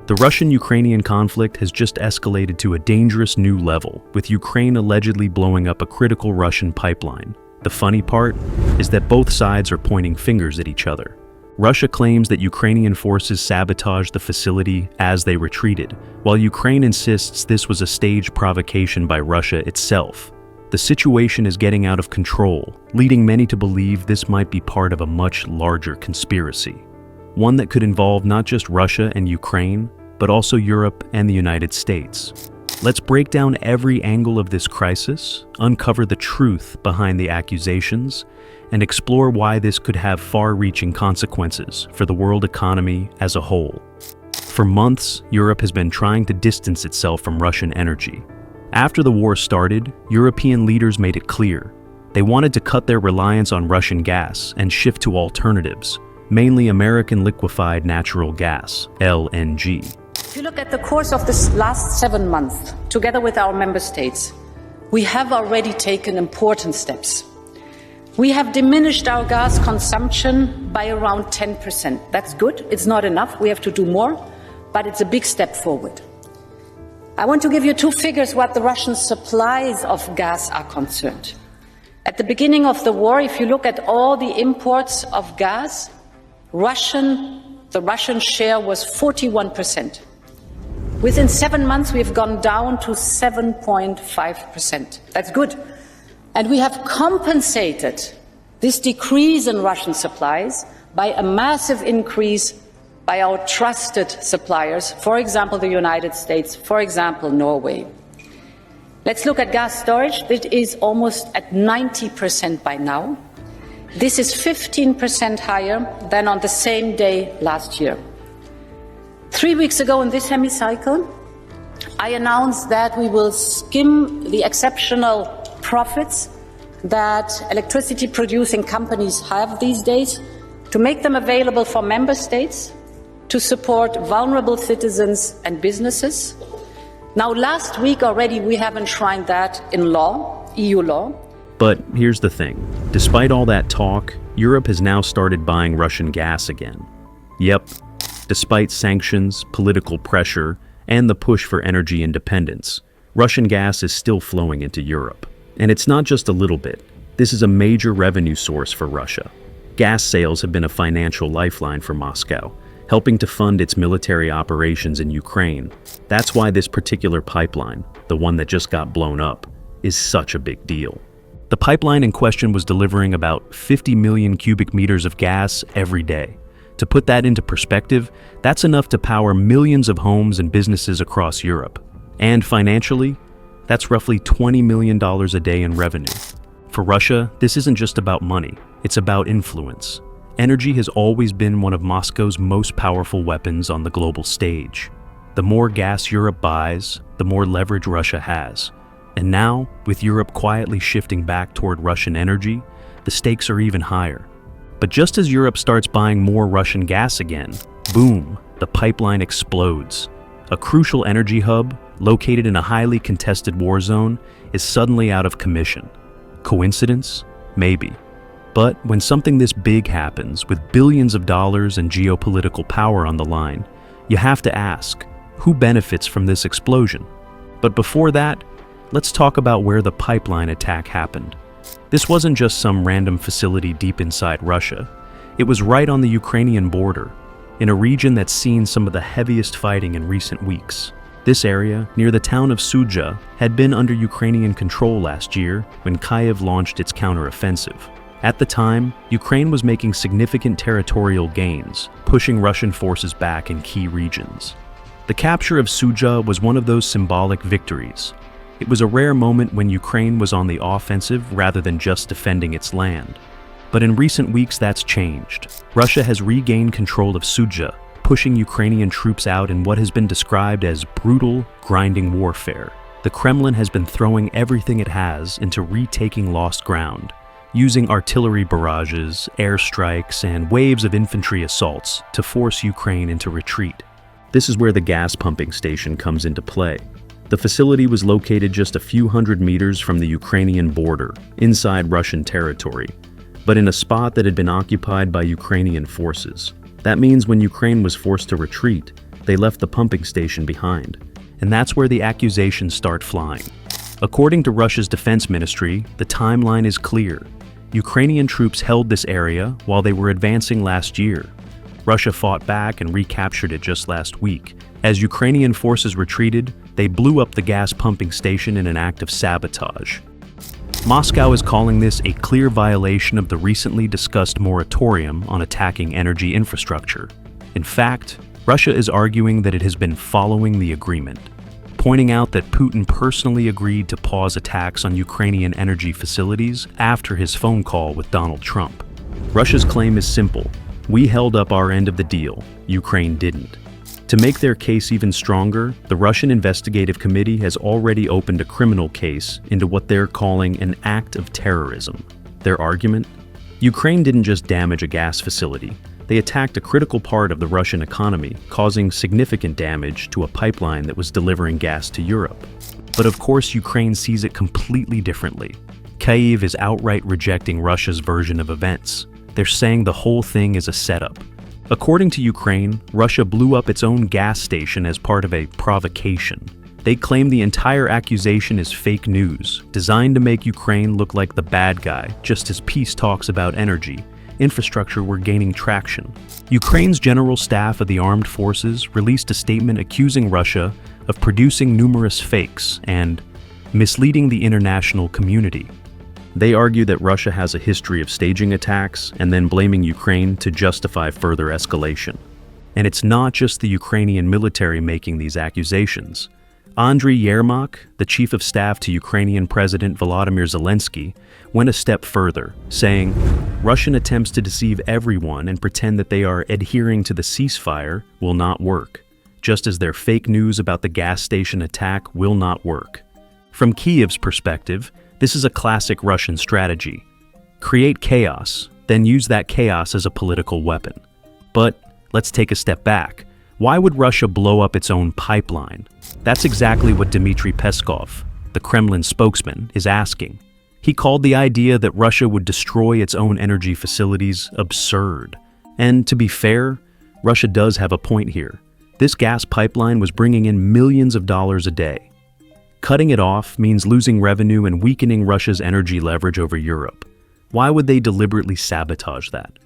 The Russian-Ukrainian conflict has just escalated to a dangerous new level, with Ukraine allegedly blowing up a critical Russian pipeline. The funny part is that both sides are pointing fingers at each other. Russia claims that Ukrainian forces sabotaged the facility as they retreated, while Ukraine insists this was a staged provocation by Russia itself. The situation is getting out of control, leading many to believe this might be part of a much larger conspiracy. One that could involve not just Russia and Ukraine, but also Europe and the United States. Let's break down every angle of this crisis, uncover the truth behind the accusations, and explore why this could have far-reaching consequences for the world economy as a whole. For months, Europe has been trying to distance itself from Russian energy. After the war started, European leaders made it clear. They wanted to cut their reliance on Russian gas and shift to alternatives, mainly American liquefied natural gas, LNG. If you look at the course of this last 7 months, together with our member states, we have already taken important steps. We have diminished our gas consumption by around 10%. That's good. It's not enough. We have to do more, but it's a big step forward. I want to give you 2 figures what the Russian supplies of gas are concerned. At the beginning of the war, if you look at all the imports of gas, the Russian share was 41%. Within 7 months, we have gone down to 7.5%. That's good. And we have compensated this decrease in Russian supplies by a massive increase by our trusted suppliers, for example, the United States, for example, Norway. Let's look at gas storage. It is almost at 90% by now. This is 15% higher than on the same day last year. 3 weeks ago in this hemicycle, I announced that we will skim the exceptional profits that electricity producing companies have these days to make them available for member states to support vulnerable citizens and businesses. Now, last week already, we have enshrined that in law, EU law. But here's the thing. Despite all that talk, Europe has now started buying Russian gas again. Yep, despite sanctions, political pressure, and the push for energy independence, Russian gas is still flowing into Europe. And it's not just a little bit. This is a major revenue source for Russia. Gas sales have been a financial lifeline for Moscow, helping to fund its military operations in Ukraine. That's why this particular pipeline, the one that just got blown up, is such a big deal. The pipeline in question was delivering about 50 million cubic meters of gas every day. To put that into perspective, that's enough to power millions of homes and businesses across Europe. And financially, that's roughly $20 million a day in revenue. For Russia, this isn't just about money, it's about influence. Energy has always been one of Moscow's most powerful weapons on the global stage. The more gas Europe buys, the more leverage Russia has. And now, with Europe quietly shifting back toward Russian energy, the stakes are even higher. But just as Europe starts buying more Russian gas again, boom, the pipeline explodes. A crucial energy hub, located in a highly contested war zone, is suddenly out of commission. Coincidence? Maybe. But when something this big happens, with billions of dollars and geopolitical power on the line, you have to ask, who benefits from this explosion? But before that, let's talk about where the pipeline attack happened. This wasn't just some random facility deep inside Russia. It was right on the Ukrainian border, in a region that's seen some of the heaviest fighting in recent weeks. This area, near the town of Sudzha, had been under Ukrainian control last year when Kyiv launched its counteroffensive. At the time, Ukraine was making significant territorial gains, pushing Russian forces back in key regions. The capture of Sudzha was one of those symbolic victories. It was a rare moment when Ukraine was on the offensive rather than just defending its land. But in recent weeks, that's changed. Russia has regained control of Sudzha, pushing Ukrainian troops out in what has been described as brutal, grinding warfare. The Kremlin has been throwing everything it has into retaking lost ground, using artillery barrages, airstrikes, and waves of infantry assaults to force Ukraine into retreat. This is where the gas pumping station comes into play. The facility was located just a few hundred meters from the Ukrainian border, inside Russian territory, but in a spot that had been occupied by Ukrainian forces. That means when Ukraine was forced to retreat, they left the pumping station behind. And that's where the accusations start flying. According to Russia's defense ministry, the timeline is clear. Ukrainian troops held this area while they were advancing last year. Russia fought back and recaptured it just last week. As Ukrainian forces retreated, they blew up the gas pumping station in an act of sabotage. Moscow is calling this a clear violation of the recently discussed moratorium on attacking energy infrastructure. In fact, Russia is arguing that it has been following the agreement, pointing out that Putin personally agreed to pause attacks on Ukrainian energy facilities after his phone call with Donald Trump. Russia's claim is simple: we held up our end of the deal, Ukraine didn't. To make their case even stronger, the Russian Investigative Committee has already opened a criminal case into what they're calling an act of terrorism. Their argument? Ukraine didn't just damage a gas facility. They attacked a critical part of the Russian economy, causing significant damage to a pipeline that was delivering gas to Europe. But of course, Ukraine sees it completely differently. Kyiv is outright rejecting Russia's version of events. They're saying the whole thing is a setup. According to Ukraine, Russia blew up its own gas station as part of a provocation. They claim the entire accusation is fake news, designed to make Ukraine look like the bad guy, just as peace talks about energy. Infrastructure were gaining traction. Ukraine's General Staff of the Armed Forces released a statement accusing Russia of producing numerous fakes and misleading the international community. They argue that Russia has a history of staging attacks and then blaming Ukraine to justify further escalation. And it's not just the Ukrainian military making these accusations. Andriy Yermak, the chief of staff to Ukrainian President Volodymyr Zelensky, went a step further, saying, Russian attempts to deceive everyone and pretend that they are adhering to the ceasefire will not work, just as their fake news about the gas station attack will not work. From Kyiv's perspective, this is a classic Russian strategy. Create chaos, then use that chaos as a political weapon. But let's take a step back. Why would Russia blow up its own pipeline? That's exactly what Dmitry Peskov, the Kremlin spokesman, is asking. He called the idea that Russia would destroy its own energy facilities absurd. And to be fair, Russia does have a point here. This gas pipeline was bringing in millions of dollars a day. Cutting it off means losing revenue and weakening Russia's energy leverage over Europe. Why would they deliberately sabotage that?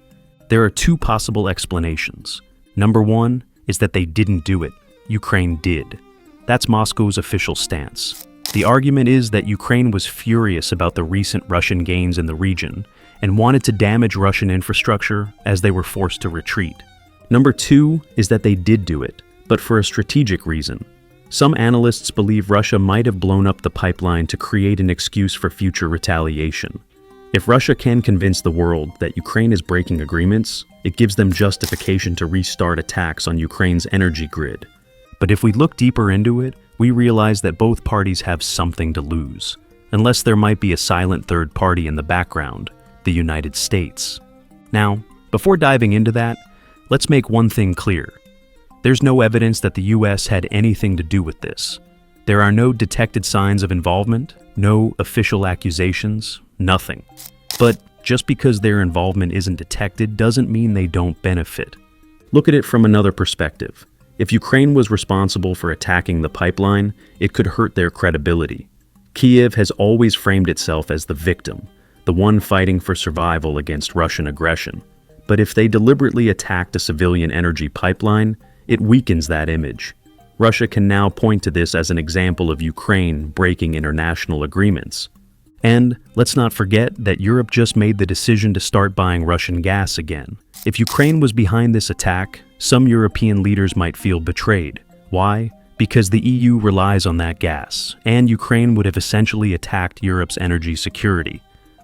There are two possible explanations. Number one is that they didn't do it. Ukraine did. That's Moscow's official stance. The argument is that Ukraine was furious about the recent Russian gains in the region and wanted to damage Russian infrastructure as they were forced to retreat. Number two is that they did do it, but for a strategic reason. Some analysts believe Russia might have blown up the pipeline to create an excuse for future retaliation. If Russia can convince the world that Ukraine is breaking agreements, it gives them justification to restart attacks on Ukraine's energy grid. But if we look deeper into it, we realize that both parties have something to lose, unless there might be a silent third party in the background, the United States. Now, before diving into that, let's make one thing clear. There's no evidence that the US had anything to do with this. There are no detected signs of involvement, no official accusations, nothing. But just because their involvement isn't detected doesn't mean they don't benefit. Look at it from another perspective. If Ukraine was responsible for attacking the pipeline, it could hurt their credibility. Kyiv has always framed itself as the victim, the one fighting for survival against Russian aggression. But if they deliberately attacked a civilian energy pipeline, it weakens that image. Russia can now point to this as an example of Ukraine breaking international agreements. And let's not forget that Europe just made the decision to start buying Russian gas again. If Ukraine was behind this attack, some European leaders might feel betrayed. Why? Because the EU relies on that gas, and Ukraine would have essentially attacked Europe's energy security.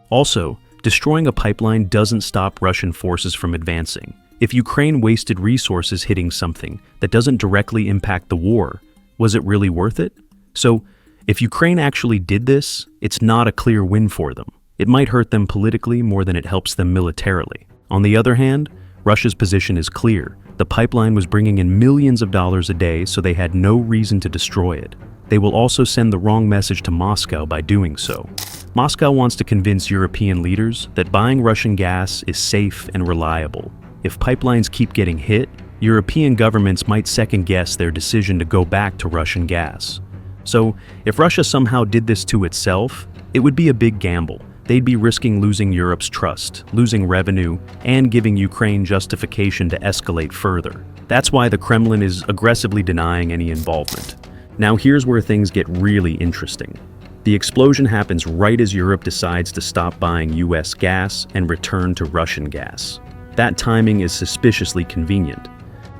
Also, destroying a pipeline doesn't stop Russian forces from advancing. If Ukraine wasted resources hitting something that doesn't directly impact the war, was it really worth it? So, if Ukraine actually did this, it's not a clear win for them. It might hurt them politically more than it helps them militarily. On the other hand, Russia's position is clear. The pipeline was bringing in millions of dollars a day, so they had no reason to destroy it. They will also send the wrong message to Moscow by doing so. Moscow wants to convince European leaders that buying Russian gas is safe and reliable. If pipelines keep getting hit, European governments might second-guess their decision to go back to Russian gas. So, if Russia somehow did this to itself, it would be a big gamble. They'd be risking losing Europe's trust, losing revenue, and giving Ukraine justification to escalate further. That's why the Kremlin is aggressively denying any involvement. Now here's where things get really interesting. The explosion happens right as Europe decides to stop buying US gas and return to Russian gas. That timing is suspiciously convenient.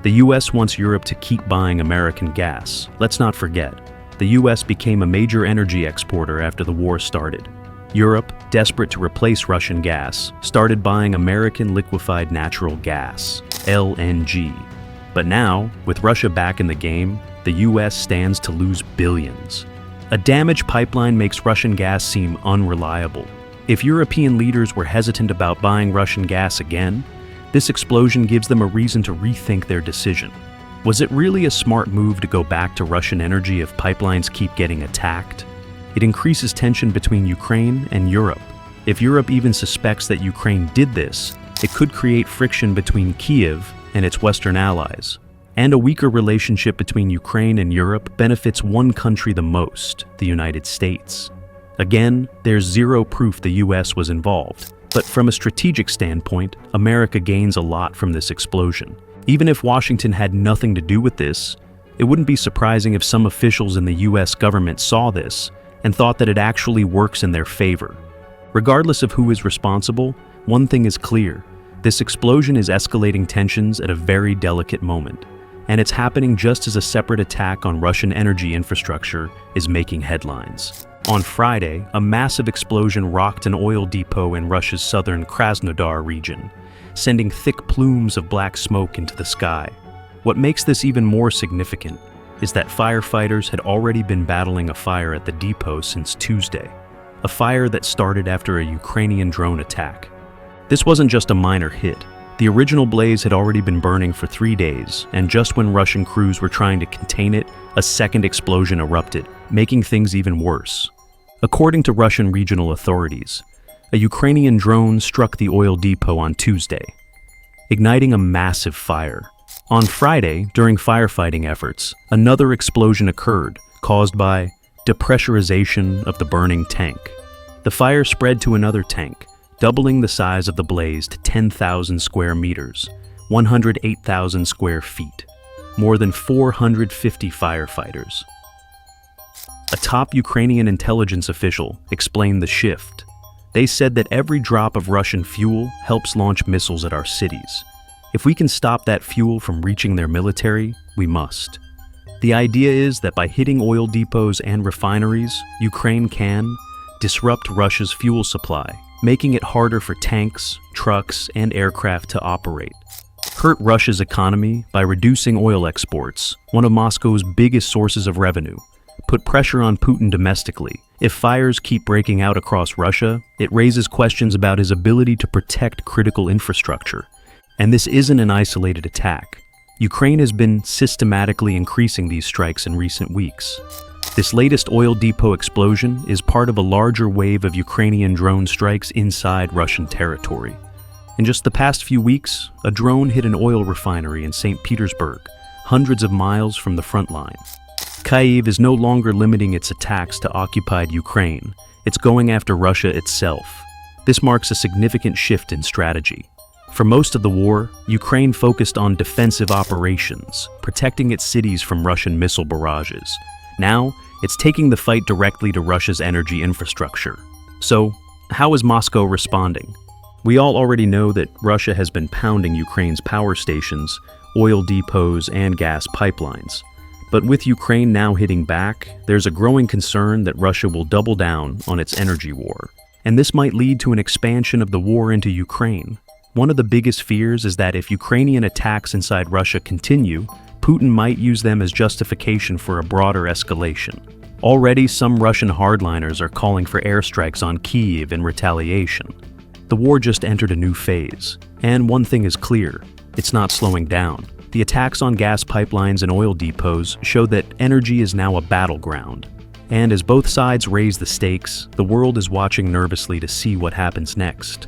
The US wants Europe to keep buying American gas. Let's not forget, the US became a major energy exporter after the war started. Europe, desperate to replace Russian gas, started buying American liquefied natural gas, LNG. But now, with Russia back in the game, the US stands to lose billions. A damaged pipeline makes Russian gas seem unreliable. If European leaders were hesitant about buying Russian gas again, this explosion gives them a reason to rethink their decision. Was it really a smart move to go back to Russian energy if pipelines keep getting attacked? It increases tension between Ukraine and Europe. If Europe even suspects that Ukraine did this, it could create friction between Kyiv and its Western allies. And a weaker relationship between Ukraine and Europe benefits one country the most, the United States. Again, there's zero proof the US was involved, but from a strategic standpoint, America gains a lot from this explosion. Even if Washington had nothing to do with this, it wouldn't be surprising if some officials in the US government saw this and thought that it actually works in their favor. Regardless of who is responsible, one thing is clear: this explosion is escalating tensions at a very delicate moment. And it's happening just as a separate attack on Russian energy infrastructure is making headlines. On Friday, a massive explosion rocked an oil depot in Russia's southern Krasnodar region, sending thick plumes of black smoke into the sky. What makes this even more significant is that firefighters had already been battling a fire at the depot since Tuesday, a fire that started after a Ukrainian drone attack. This wasn't just a minor hit. The original blaze had already been burning for 3 days, and just when Russian crews were trying to contain it, a second explosion erupted, making things even worse. According to Russian regional authorities, a Ukrainian drone struck the oil depot on Tuesday, igniting a massive fire. On Friday, during firefighting efforts, another explosion occurred, caused by depressurization of the burning tank. The fire spread to another tank, doubling the size of the blaze to 10,000 square meters, 108,000 square feet, more than 450 firefighters. A top Ukrainian intelligence official explained the shift. They said that every drop of Russian fuel helps launch missiles at our cities. If we can stop that fuel from reaching their military, we must. The idea is that by hitting oil depots and refineries, Ukraine can disrupt Russia's fuel supply, making it harder for tanks, trucks, and aircraft to operate. Hurt Russia's economy by reducing oil exports, one of Moscow's biggest sources of revenue. Put pressure on Putin domestically. If fires keep breaking out across Russia, it raises questions about his ability to protect critical infrastructure. And this isn't an isolated attack. Ukraine has been systematically increasing these strikes in recent weeks. This latest oil depot explosion is part of a larger wave of Ukrainian drone strikes inside Russian territory. In just the past few weeks, a drone hit an oil refinery in St. Petersburg, hundreds of miles from the front line. Kyiv is no longer limiting its attacks to occupied Ukraine. It's going after Russia itself. This marks a significant shift in strategy. For most of the war, Ukraine focused on defensive operations, protecting its cities from Russian missile barrages. Now, it's taking the fight directly to Russia's energy infrastructure. So, how is Moscow responding? We all already know that Russia has been pounding Ukraine's power stations, oil depots, and gas pipelines. But with Ukraine now hitting back, there's a growing concern that Russia will double down on its energy war. And this might lead to an expansion of the war into Ukraine. One of the biggest fears is that if Ukrainian attacks inside Russia continue, Putin might use them as justification for a broader escalation. Already, some Russian hardliners are calling for airstrikes on Kyiv in retaliation. The war just entered a new phase, and one thing is clear: it's not slowing down. The attacks on gas pipelines and oil depots show that energy is now a battleground. And as both sides raise the stakes, the world is watching nervously to see what happens next.